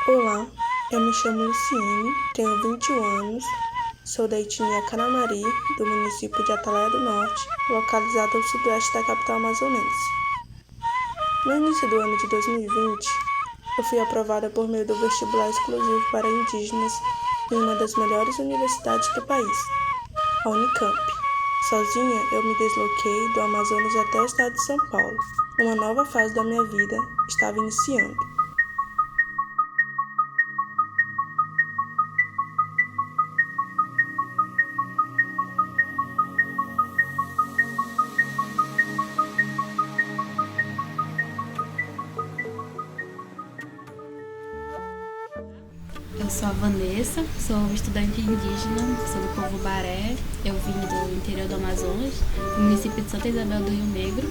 Olá, eu me chamo Luciene, tenho 21 anos, sou da etnia Canamari, do município de Atalaia do Norte, localizado ao sudoeste da capital amazonense. No início do ano de 2020, eu fui aprovada por meio do vestibular exclusivo para indígenas em uma das melhores universidades do país, a Unicamp. Sozinha, eu me desloquei do Amazonas até o estado de São Paulo. Uma nova fase da minha vida estava iniciando. Eu sou a Vanessa, sou estudante indígena, sou do povo Baré. Eu vim do interior do Amazonas, do município de Santa Isabel do Rio Negro.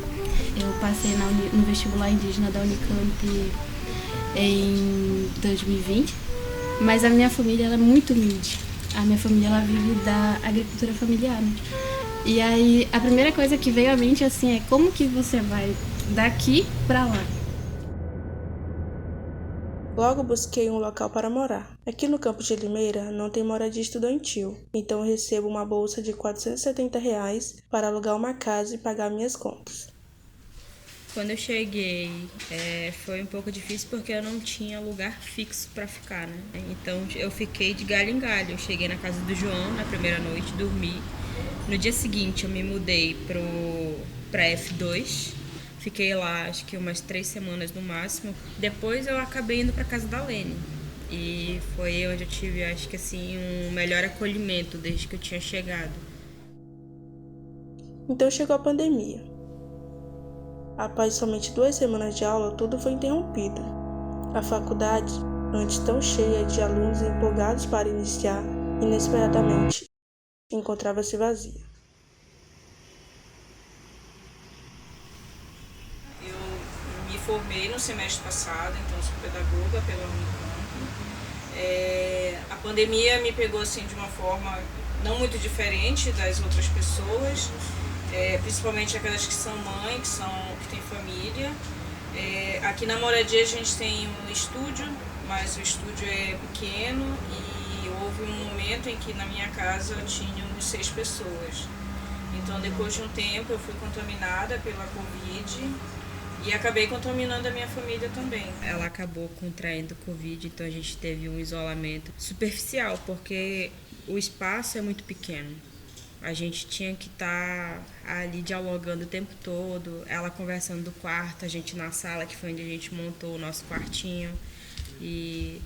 Eu passei no vestibular indígena da Unicamp em 2020, mas a minha família ela é muito humilde. A minha família ela vive da agricultura familiar, né? E aí a primeira coisa que veio à mente assim é como que você vai daqui para lá? Logo busquei um local para morar. Aqui no Campo de Limeira não tem moradia estudantil, então eu recebo uma bolsa de R$ 470 para alugar uma casa e pagar minhas contas. Quando eu cheguei, foi um pouco difícil porque eu não tinha lugar fixo para ficar, né? Então eu fiquei de galho em galho. Eu cheguei na casa do João na primeira noite, dormi. No dia seguinte eu me mudei para F2. Fiquei lá acho que umas 3 semanas no máximo. Depois eu acabei indo para casa da Lene. E foi onde eu tive, acho que assim, um melhor acolhimento desde que eu tinha chegado. Então chegou a pandemia. Após somente 2 semanas de aula, tudo foi interrompido. A faculdade, antes tão cheia de alunos empolgados para iniciar, inesperadamente encontrava-se vazia. Eu me formei no semestre passado, então sou pedagoga pela Unicamp. A pandemia me pegou assim de uma forma não muito diferente das outras pessoas, principalmente aquelas que são mães, que têm família. Aqui na moradia a gente tem um estúdio, mas o estúdio é pequeno e houve um momento em que na minha casa tínhamos 6 pessoas. Então depois de um tempo eu fui contaminada pela Covid e acabei contaminando a minha família também. Ela acabou contraindo Covid, então a gente teve um isolamento superficial, porque o espaço é muito pequeno. A gente tinha que estar ali dialogando o tempo todo, ela conversando do quarto, a gente na sala, que foi onde a gente montou o nosso quartinho. E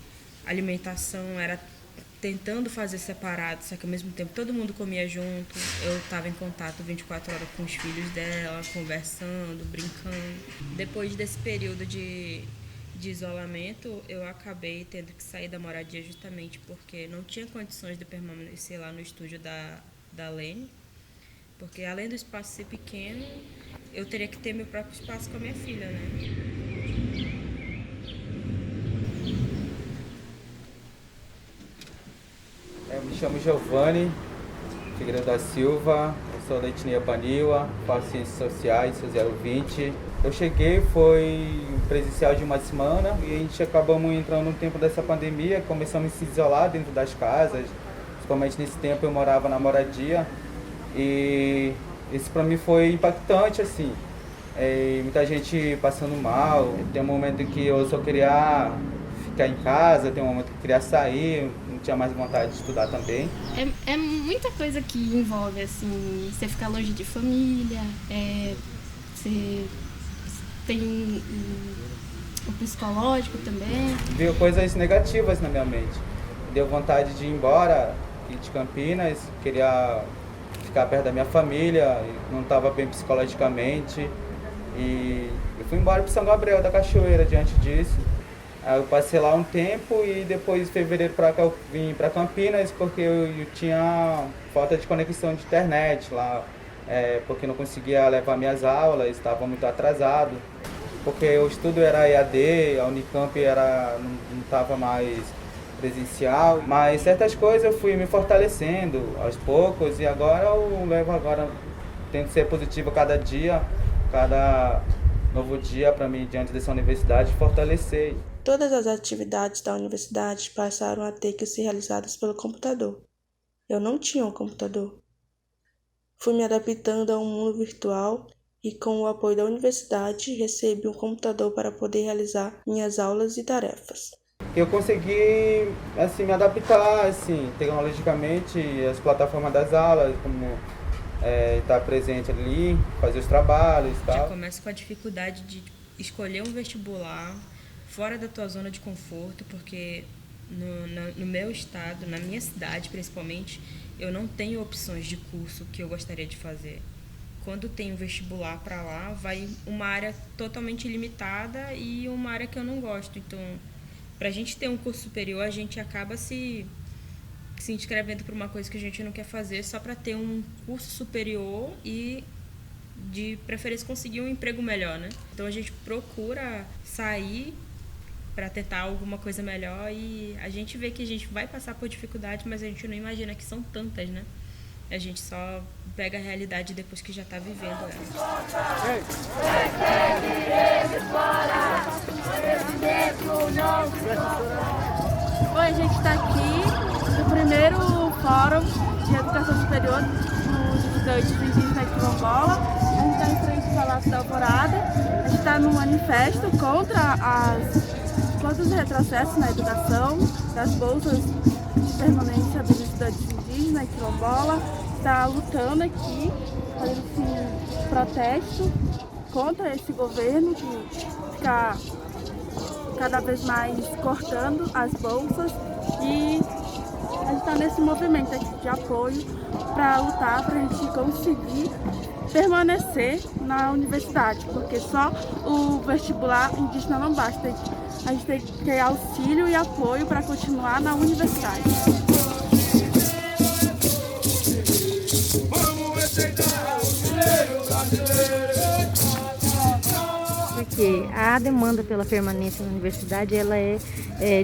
a alimentação era tentando fazer separado, só que ao mesmo tempo todo mundo comia junto. Eu estava em contato 24 horas com os filhos dela, conversando, brincando. Depois desse período de isolamento, eu acabei tendo que sair da moradia justamente porque não tinha condições de permanecer lá no estúdio da Lene, porque além do espaço ser pequeno, eu teria que ter meu próprio espaço com a minha filha, né? Eu me chamo Giovanni Figueiredo da Silva, eu sou da etnia Paniwa, faço Ciências Sociais, sou 020. Eu cheguei, foi presencial de uma semana e a gente acabamos entrando no tempo dessa pandemia, começamos a se isolar dentro das casas, principalmente nesse tempo eu morava na moradia e isso para mim foi impactante, assim. Muita gente passando mal, tem um momento em que eu só queria ficar em casa, tem um momento que eu queria sair, não tinha mais vontade de estudar também. É muita coisa que envolve, assim, você ficar longe de família, você tem o psicológico também. Veio coisas negativas na minha mente. Deu vontade de ir embora, ir de Campinas, queria ficar perto da minha família, não estava bem psicologicamente. E eu fui embora para São Gabriel da Cachoeira diante disso. Aí eu passei lá um tempo e depois, em fevereiro, para cá, eu vim para Campinas porque eu tinha falta de conexão de internet lá, porque não conseguia levar minhas aulas, estava muito atrasado, porque o estudo era EAD, a Unicamp não estava mais presencial, mas certas coisas eu fui me fortalecendo aos poucos e agora tento ser positivo cada dia, cada novo dia para mim diante dessa universidade fortalecer. Todas as atividades da universidade passaram a ter que ser realizadas pelo computador. Eu não tinha um computador. Fui me adaptando a um mundo virtual e, com o apoio da universidade, recebi um computador para poder realizar minhas aulas e tarefas. Eu consegui me adaptar tecnologicamente às plataformas das aulas, como estar presente ali, fazer os trabalhos e tal. Já começa com a dificuldade de escolher um vestibular fora da tua zona de conforto, porque no meu estado, na minha cidade principalmente, eu não tenho opções de curso que eu gostaria de fazer. Quando tem um vestibular para lá, vai uma área totalmente limitada e uma área que eu não gosto. Então, para a gente ter um curso superior, a gente acaba se inscrevendo para uma coisa que a gente não quer fazer só para ter um curso superior e, de preferência, conseguir um emprego melhor, né? Então, a gente procura sair para tentar alguma coisa melhor e a gente vê que a gente vai passar por dificuldade, mas a gente não imagina que são tantas, né? A gente só pega a realidade depois que já está vivendo ela. Oi, a gente está aqui no primeiro Fórum de Educação Superior dos estudantes indígenas de Quilombola. A gente está em frente ao Palácio da Alvorada. A gente está no manifesto contra os retrocessos na educação, das bolsas de permanência dos estudantes indígenas e quilombola. Está lutando aqui, fazendo esse protesto contra esse governo que fica cada vez mais cortando as bolsas, e a gente está nesse movimento aqui de apoio para lutar para a gente conseguir permanecer na universidade, porque só o vestibular indígena não basta. A gente tem que ter auxílio e apoio para continuar na universidade. Porque a demanda pela permanência na universidade ela é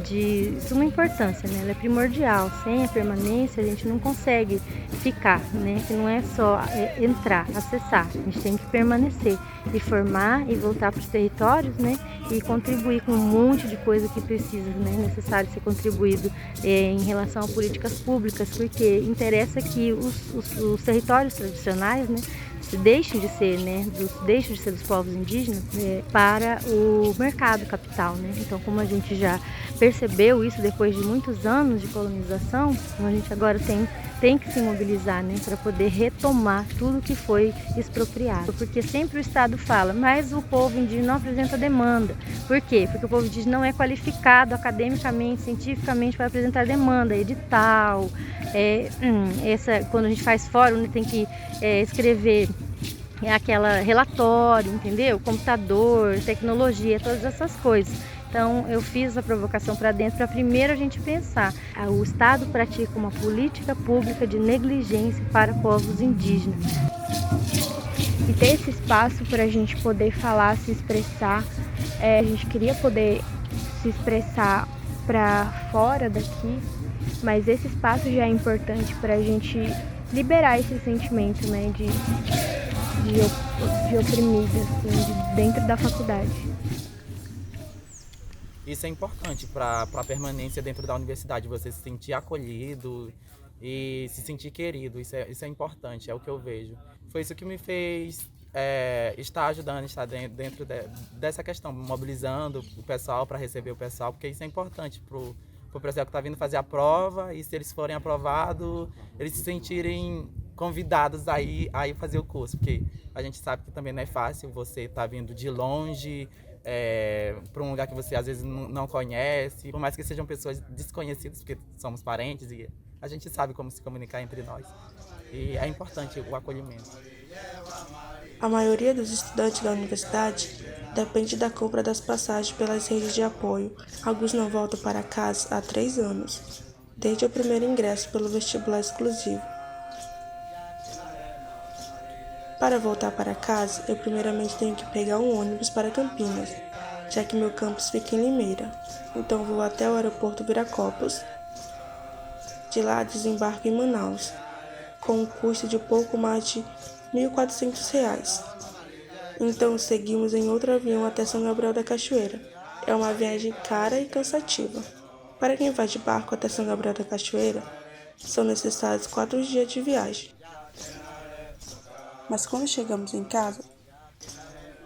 de suma importância, né? Ela é primordial. Sem a permanência a gente não consegue ficar, né? Que não é só entrar, acessar. A gente tem que permanecer e formar e voltar para os territórios, né? E contribuir com um monte de coisa que precisa, né? Necessário ser contribuído em relação a políticas públicas, porque interessa que os territórios tradicionais, né? Deixem de ser dos povos indígenas para o mercado capital, né? Então, como a gente já percebeu isso depois de muitos anos de colonização, então a gente agora tem que se mobilizar, né, para poder retomar tudo que foi expropriado. Porque sempre o Estado fala, mas o povo indígena não apresenta demanda. Por quê? Porque o povo indígena não é qualificado academicamente, cientificamente para apresentar demanda, edital. Quando a gente faz fórum, né, tem que escrever aquela relatório, entendeu? Computador, tecnologia, todas essas coisas. Então, eu fiz a provocação para dentro para primeiro a gente pensar. O Estado pratica uma política pública de negligência para povos indígenas. E ter esse espaço para a gente poder falar, se expressar. A gente queria poder se expressar para fora daqui, mas esse espaço já é importante para a gente liberar esse sentimento, né, de oprimida, assim, dentro da faculdade. Isso é importante para a permanência dentro da universidade, você se sentir acolhido e se sentir querido. Isso é importante, é o que eu vejo. Foi isso que me fez estar ajudando, estar dentro dessa questão, mobilizando o pessoal para receber o pessoal, porque isso é importante para o pessoal que está vindo fazer a prova, e se eles forem aprovados, eles se sentirem convidados a ir fazer o curso, porque a gente sabe que também não é fácil você estar vindo de longe, para um lugar que você às vezes não conhece, por mais que sejam pessoas desconhecidas, porque somos parentes e a gente sabe como se comunicar entre nós. E é importante o acolhimento. A maioria dos estudantes da universidade depende da compra das passagens pelas redes de apoio. Alguns não voltam para casa há 3 anos, desde o primeiro ingresso pelo vestibular exclusivo. Para voltar para casa, eu primeiramente tenho que pegar um ônibus para Campinas, já que meu campus fica em Limeira. Então vou até o aeroporto Viracopos. De lá desembarco em Manaus, com um custo de pouco mais de R$ 1.400. Então seguimos em outro avião até São Gabriel da Cachoeira. É uma viagem cara e cansativa. Para quem vai de barco até São Gabriel da Cachoeira, são necessários 4 dias de viagem. Mas quando chegamos em casa,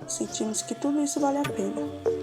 sentimos que tudo isso vale a pena.